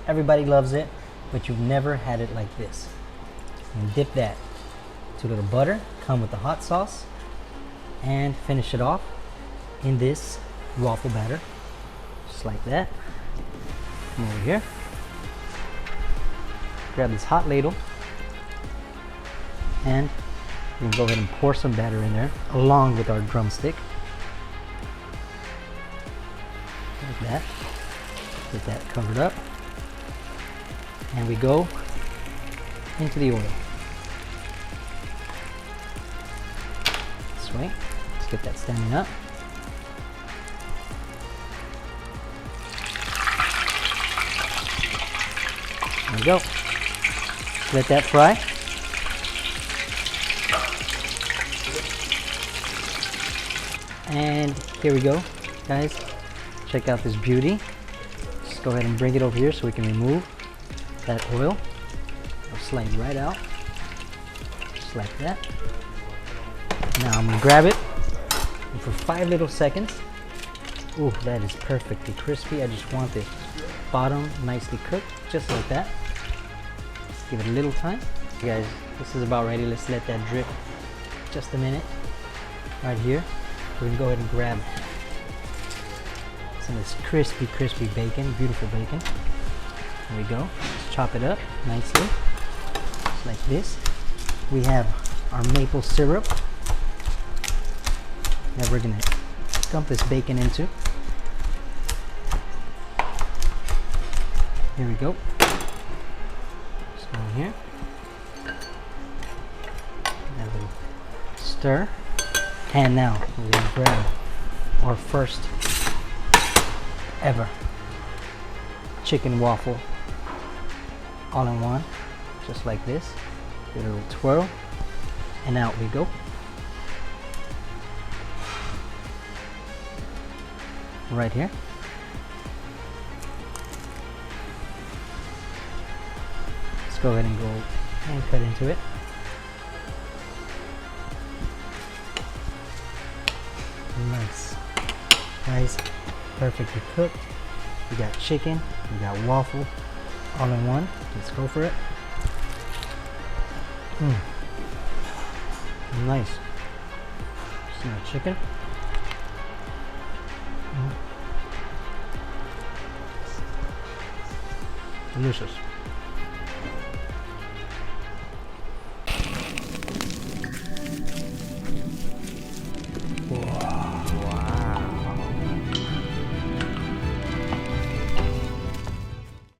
Everybody loves it, but you've never had it like this. And dip that to a little butter, come with the hot sauce, and finish it off in this waffle batter, just like that. Come over here, grab this hot ladle, and we can go ahead and pour some batter in there along with our drumstick, like that. Get that covered up, and we go into the oil. This way. Let's get that standing up. There we go. Let that fry. And here we go, guys. Check out this beauty. Just go ahead and bring it over here so we can remove that oil. It'll slide right out, just like that. Now I'm gonna grab it, and for 5 little seconds. Ooh, that is perfectly crispy. I just want this bottom nicely cooked, just like that. Let's give it a little time. Guys, this is about ready. Let's let that drip just a minute. Right here, we're gonna go ahead and grab some of this crispy, crispy bacon, beautiful bacon. There we go. Let's chop it up nicely, just like this. We have our maple syrup that we're gonna dump this bacon into. Here we go. Just go in here. Have a little stir. And now we're gonna grab our first ever chicken waffle all in one, just like this. Give it a little twirl, and out we go. Right here. Let's go ahead and go and cut into it. Nice. Nice. Perfectly cooked. We got chicken, we got waffle, all in one. Let's go for it. Nice. Smell chicken. Delicious.